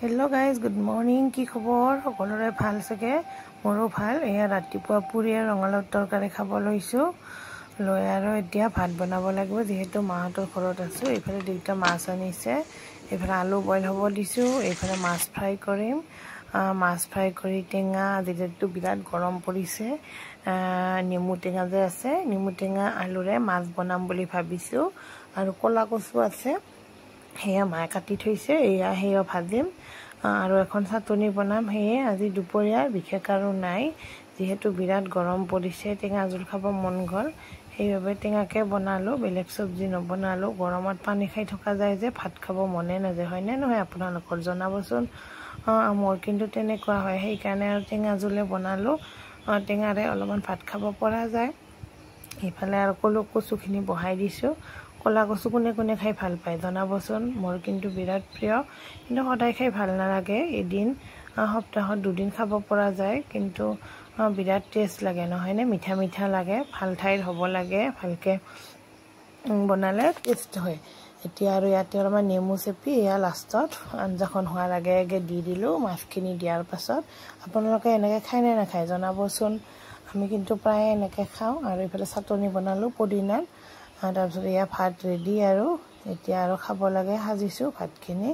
Hello guys good morning की खबर सकलोरे ভাল सके मोरो ভাল एया रातिपुवा पुरी और रंगालाउ तरकारी खाब लैसो লৈ আৰু এতিয়া ভাত বনাব লাগিব যেহেতু মাহঁতৰ ঘৰত আছো এফালে দুইটা মাছ আনিছে এফালে আলু বইল হ'ব দিছো এফালে মাছ ফ্ৰাই কৰিম মাছ ফ্ৰাই কৰি টেঙা যেহেতু বিৰাট গৰম পৰিছে নেমু টেঙা যে আছে নেমু টেঙা আলুৰে মাছ বনাম বুলি ভাবিছো আৰু কলা কচু আছে হেয়া মায়ে কাটি থৈছে এয়া হেয়া ভাজিম আৰু এখন চাটনি বনাম হেয়ে আজি দুপৰীয়া বিশেষ আৰু নাই যেহেতু বিৰাট গৰম পৰিছে টেঙা জোল খাব মন গল সেইভাবে টেঙাকে বনালো বেলেগ সবজি নবনালো গৰমত পানী খাই থকা যায় যে ভাত খাব মনে নাযায় হয় না নহয় আপোনালোকৰ জনাবচোন মোৰ কিন্তু তেনেকুৱা হয় সেই কাৰণে আৰু টেঙা জোলে বনালো টেঙাৰে অলপমান ভাত খাব পৰা যায় ইফালে আৰু কচুখিনি বহাই দিছো কলা কচু কোনে কোনে খাই ভাল পায় জনাবচোন মোৰ কিন্তু বিৰাট প্ৰিয় কিন্তু সদায় খাই ভাল নালাগে এদিন সপ্তাহত দুদিন খাব পৰা যায় কিন্তু বিৰাট টেষ্ট লাগে নহয় নে মিঠা মিঠা লাগে ভাল ঠাইৰ হ'ব লাগে ভালকে বনালে টেষ্ট হয় এতিয়া আৰু ইয়াতে অলপমান নেমু চেপি এয়া লাষ্টত আঞ্জাখন হোৱাৰ আগে আগে দি দিলো মাছখিনি দিয়াৰ পাছত আপোনালোকে এনেকৈ খাই নে নাখায় জনাবচোন আমি কিন্তু প্ৰায় এনেকৈ খাওঁ আৰু ইফালে চাটনি বনালো পদিনাৰ তাৰপিছত এয়া ভাত ৰেডি আৰু এতিয়া আৰু খাব লাগে সাজিছো ভাতখিনি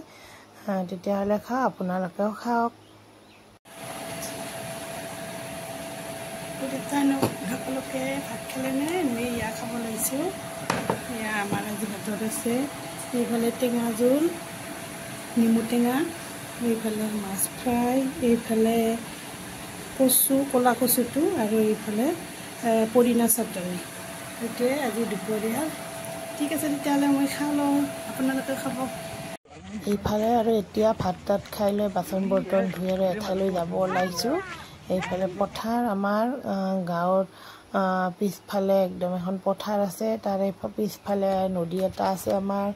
তেতিয়াহ'লে খাওঁ আপোনালোকেও খাওক সকলোকে ভাত খালেনে আমি ইয়া খাব লৈছোঁ এয়া আমাৰ আজি ভাতত আছে এইফালে টেঙা জোল নেমু টেঙা এইফালে মাছ ফ্ৰাই এইফালে কচু কলা কচুটো আৰু এইফালে পদিনা চাটনি এইটোৱে আজি দুপৰীয়া ঠিক আছে তেতিয়াহ'লে মই খাওঁ লওঁ আপোনালোকে খাব এইফালে আৰু এতিয়া ভাত তাত খাই লৈ বাচন বৰ্তন ধুই আৰু এঠাইলৈ যাব ওলাইছোঁ এইফালে পথাৰ আমাৰ গাঁৱৰ পিছফালে একদম এখন পথাৰ আছে তাৰে পিছফালে নদী এটা আছে আমাৰ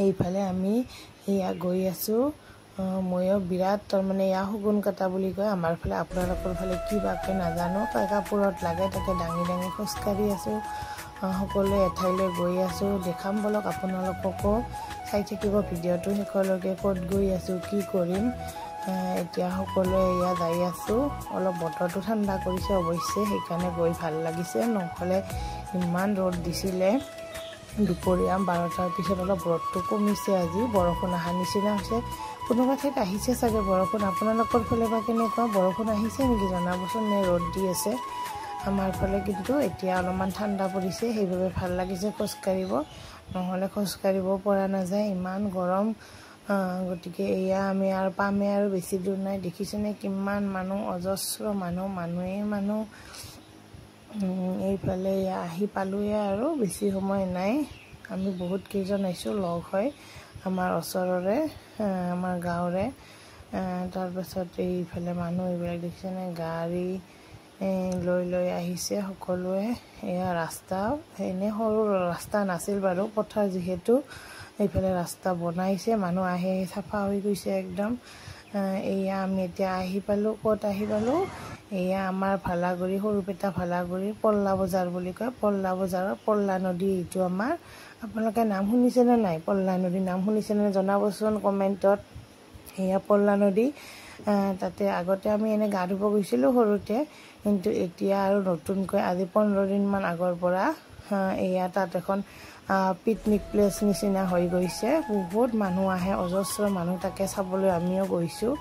এইফালে আমি এয়া গৈ আছোঁ ময়ো বিৰাট তাৰমানে এয়া শগুন কাটা বুলি কয় আমাৰ ফালে আপোনালোকৰ ফালে কি বাকে নাজানো কাপোৰত লাগে তাকে দাঙি দাঙি খোজকাঢ়ি আছোঁ সকলোৱে এঠাইলৈ গৈ আছোঁ দেখাম বলক আপোনালোককো চাই থাকিব ভিডিঅ'টো শেষলৈকে ক'ত গৈ আছোঁ কি কৰিম এতিয়া সকলোৱে এয়া যাই আছোঁ অলপ বতৰটো ঠাণ্ডা কৰিছে অৱশ্যে সেইকাৰণে গৈ ভাল লাগিছে নহ'লে ইমান ৰ'দ দিছিলে দুপৰীয়া 12টাৰ পিছত অলপ ৰ'দটো কমিছে আজি বৰষুণ অহা নিচিনা হৈছে কোনোবা ঠাইত আহিছে চাগে বৰষুণ আপোনালোকৰ ফালে বা কেনেকুৱা বৰষুণ আহিছে নেকি জনাবচোন নে ৰ'দ দি আছে আমাৰ ফালে কিন্তু এতিয়া অলপমান ঠাণ্ডা পৰিছে সেইবাবে ভাল লাগিছে খোজকাঢ়িব নহ'লে খোজকাঢ়িব পৰা নাযায় ইমান গৰম গতিকে এয়া আমি আৰু পামে আৰু বেছি দূৰ নাই দেখিছেনে কিমান মানুহ অজস্ৰ মানুহ এইফালে আহি পালোৱে আৰু বেছি সময় নাই আমি বহুত কেইজন আহিছোঁ লগ হয় আমাৰ ওচৰৰে আমাৰ গাঁৱৰে তাৰপাছত এইফালে মানুহ এইবিলাক দেখিছেনে গাড়ী লৈ আহিছে সকলোৱে এয়া ৰাস্তা এনে সৰু ৰাস্তা নাছিল বাৰু পথাৰ যিহেতু এইফালে ৰাস্তা বনাইছে মানুহ আহে চাফা হৈ গৈছে একদম এয়া আমি এতিয়া আহি পালোঁ ক'ত আহি পালোঁ এয়া আমাৰ ভালাগুৰি সৰুপেটা ভালাগুৰি পল্লা বজাৰ বুলি কয় পল্লা বজাৰৰ পল্লা নদী এইটো আমাৰ আপোনালোকে নাম শুনিছেনে নাই পল্লা নদী নাম শুনিছেনে জনাবচোন কমেণ্টত এয়া পল্লা নদী তাতে আগতে আমি এনে গা ধুব গৈছিলোঁ সৰুতে কিন্তু এতিয়া আৰু নতুনকৈ আজি 15 দিনমান আগৰ পৰা এয়া তাত এখন পিকনিক প্লেচ নিচিনা হৈ গৈছে বহুত মানুহ আহে অজস্ৰ মানুহ তাকে চাবলৈ আমিও গৈছোঁ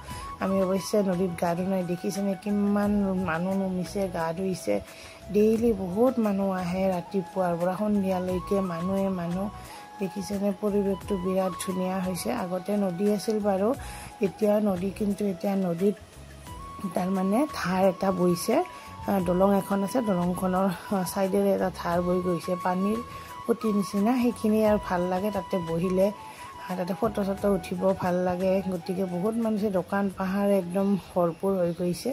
আমি অৱশ্যে নদীত গা ধুই নাই দেখিছেনে কিমান মানুহ নামিছে গা ধুইছে ডেইলি বহুত মানুহ আহে ৰাতিপুৱাৰ পৰা সন্ধিয়ালৈকে মানুহ দেখিছেনে পৰিৱেশটো বিৰাট ধুনীয়া হৈছে আগতে নদী আছিল বাৰু এতিয়া নদী কিন্তু এতিয়া নদীত তাৰমানে ধাৰ এটা বৈছে দলং এখন আছে দলংখনৰ চাইডেৰে এটা ধাৰ বৈ গৈছে পানীৰ অতি নিচিনা সেইখিনি আৰু ভাল লাগে তাতে বহিলে তাতে ফটো চটো উঠিব ভাল লাগে গতিকে বহুত মানুহে দোকান পাহাৰ একদম ভৰপূৰ হৈ গৈছে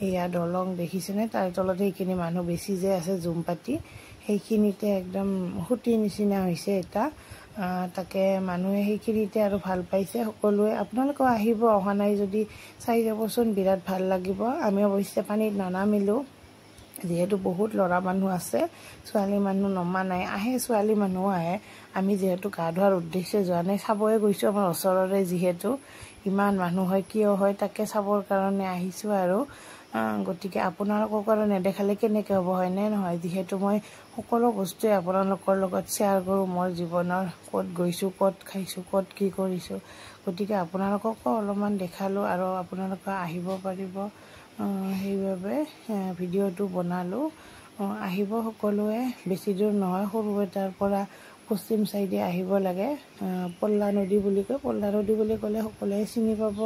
এয়া দলং দেখিছেনে তাৰ তলত সেইখিনি মানুহ বেছি যে আছে জুম পাতি সেইখিনিতে একদম সুতি নিচিনা হৈছে এটা তাকে মানুহে সেইখিনিতে আৰু ভাল পাইছে সকলোৱে আপোনালোকেও আহিব অহা নাই যদি চাই যাবচোন বিৰাট ভাল লাগিব আমি অৱশ্যে পানীত নানামিলোঁ যিহেতু বহুত ল'ৰা মানুহ আছে, ছোৱালী মানুহ নমা নাই, আহে ছোৱালী মানুহো আহে। আমি যিহেতু গা ধোৱাৰ উদ্দেশ্যে যোৱা নাই, চাবই গৈছোঁ। আমাৰ ওচৰৰে যিহেতু ইমান মানুহ হয়, কিয় হয় তাকে চাবৰ কাৰণে আহিছোঁ আৰু। গতিকে আপোনালোকক আৰু নেদেখালে কেনেকৈ হ'ব, হয়নে নহয়? যিহেতু মই সকলো বস্তুৱে আপোনালোকৰ লগত শ্বেয়াৰ কৰোঁ, মোৰ জীৱনৰ ক'ত গৈছোঁ, ক'ত খাইছোঁ, ক'ত কি কৰিছোঁ। গতিকে আপোনালোককো অলপমান দেখালোঁ আৰু আপোনালোকে আহিব পাৰিব, সেইবাবে ভিডিঅ'টো বনালোঁ। আহিব সকলোৱে, বেছি দূৰ নহয়, সৰু এটাৰ পৰা পশ্চিম চাইডে আহিব লাগে। পল্লা নদী বুলি কয়, পল্লা নদী বুলি ক'লে সকলোৱে চিনি পাব।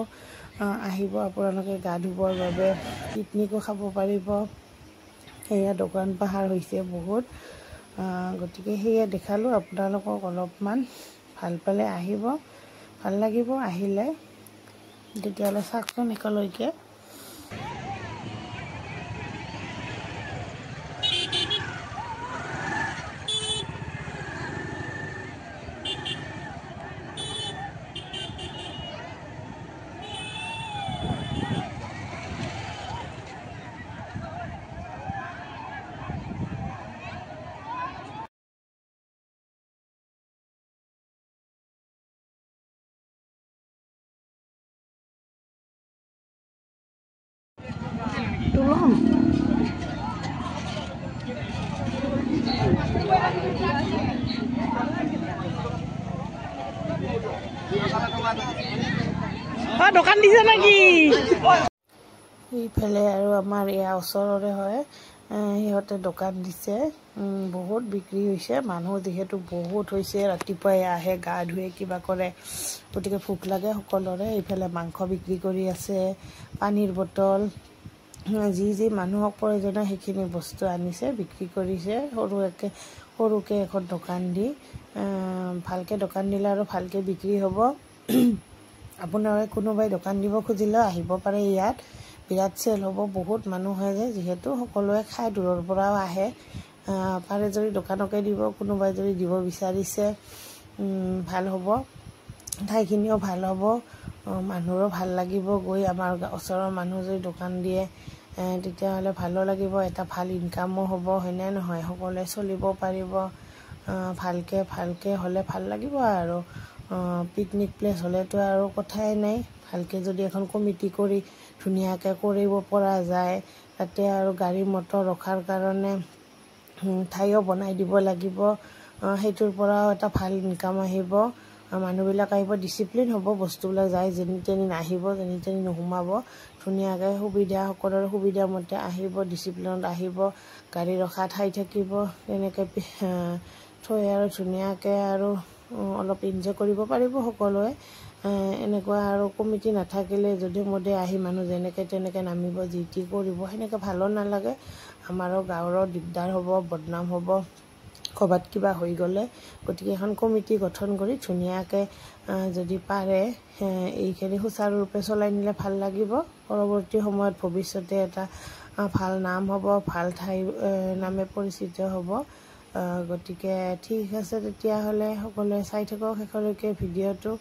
আহিব আপোনালোকে গা ধুবৰ বাবে, পিকনিকো খাব পাৰিব। সেয়া দোকান পাহাৰ হৈছে বহুত। গতিকে সেয়া দেখালোঁ আপোনালোকক অলপমান। ভাল পালে আহিব, ভাল লাগিব আহিলে। তেতিয়াহ'লে চাওকচোন একেলগে। তুলম দোকান দিছে নেকি? এইফালে আৰু আমাৰ ইয়াৰ ওচৰৰে হয়, সিহঁতে দোকান দিছে। বহুত বিক্ৰী হৈছে, মানুহ যিহেতু বহুত হৈছে, ৰাতিপুৱাই আহে, গা ধুৱে, কিবা কৰে। গতিকে ভোক লাগে সকলোৰে। এইফালে মাংস বিক্ৰী কৰি আছে, পানীৰ বটল, যি মানুহক প্ৰয়োজনীয় সেইখিনি বস্তু আনিছে, বিক্ৰী কৰিছে। সৰুকৈ এখন দোকান দি, ভালকৈ দোকান দিলে আৰু ভালকৈ বিক্ৰী হ'ব। আপোনালোকে কোনোবাই দোকান দিব খুজিলেও আহিব পাৰে। ইয়াত বিৰাট চেল হ'ব, বহুত মানুহ হয় যে, যিহেতু সকলোৱে খাই দূৰৰ পৰাও আহে। পাৰে যদি দোকানকে দিব, কোনোবাই যদি দিব বিচাৰিছে ভাল হ'ব, ঠাইখিনিও ভাল হ'ব, মানুহৰো ভাল লাগিব গৈ। আমাৰ ওচৰৰ মানুহ যদি দোকান দিয়ে তেতিয়াহ'লে ভালো লাগিব, এটা ভাল ইনকামো হ'ব, হয়নে নহয়? সকলোৱে চলিব পাৰিব। ভালকৈ হ'লে ভাল লাগিব আৰু। পিকনিক প্লেচ হ'লেতো আৰু কথাই নাই। ভালকৈ যদি এখন কমিটি কৰি ধুনীয়াকৈ কৰিব পৰা যায়, তাতে আৰু গাড়ী মটৰ ৰখাৰ কাৰণে ঠাইও বনাই দিব লাগিব। সেইটোৰ পৰাও এটা ভাল ইনকাম আহিব, মানুহবিলাক আহিব, ডিচিপ্লিন হ'ব, বস্তুবিলাক যায় যেনি তেনি নাহিব, যেনি তেনি নোসোমাব। ধুনীয়াকৈ সকলোৰে সুবিধা মতে আহিব, ডিচিপ্লিনত আহিব, গাড়ী ৰখা ঠাই থাকিব, তেনেকৈ থৈ আৰু ধুনীয়াকৈ আৰু অলপ এনজয় কৰিব পাৰিব সকলোৱে। এনেকুৱা আৰু কমিটি নাথাকিলে যদি আহি মানুহ যেনেকৈ তেনেকৈ নামিব, যি টি কৰিব, সেনেকৈ ভালো নালাগে। আমাৰো গাঁৱৰো দিগদাৰ হ'ব, বদনাম হ'ব ক'ৰবাত কিবা হৈ গ'লে। গতিকে এখন কমিটি গঠন কৰি ধুনীয়াকৈ যদি পাৰে এইখিনি সুচাৰুৰূপে চলাই নিলে ভাল লাগিব। পৰৱৰ্তী সময়ত ভৱিষ্যতে এটা ভাল নাম হ'ব, ভাল ঠাই নামে পৰিচিত হ'ব। গতিকে ঠিক আছে, তেতিয়াহ'লে সকলোৱে চাই থাকক শেষলৈকে ভিডিঅ'টো,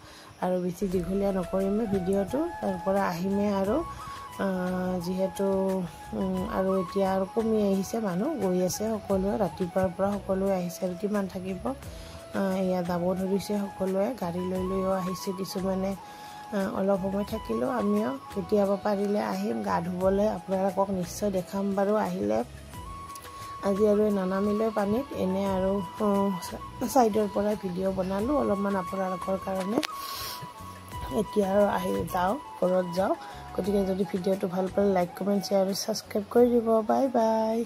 আৰু বেছি দীঘলীয়া নকৰিমে ভিডিঅ'টো। তাৰ পৰা আহিমে আৰু, যিহেতু আৰু এতিয়া আৰু কমি আহিছে, মানুহ গৈ আছে সকলোৱে, ৰাতিপুৱাৰ পৰা সকলোৱে আহিছে আৰু কিমান থাকিব। এয়া যাব ধৰিছে সকলোৱে, গাড়ী লৈও আহিছে কিছুমানে। অলপ সময় থাকিলেও আমিও কেতিয়াবা পাৰিলে আহিম গা ধুবলৈ, আপোনালোকক নিশ্চয় দেখাম বাৰু আহিলে। আজি আৰু নানামিলে পানীত, এনে আৰু ছাইডৰ পৰাই ভিডিঅ' বনালোঁ অলপমান আপোনালোকৰ কাৰণে। এতিয়া আৰু ঘৰত যাওঁ। গতিকে যদি ভিডিঅ'টো ভাল পালে লাইক, কমেণ্ট, শ্বেয়াৰ আৰু ছাবস্ক্ৰাইব কৰি দিব। Bye bye.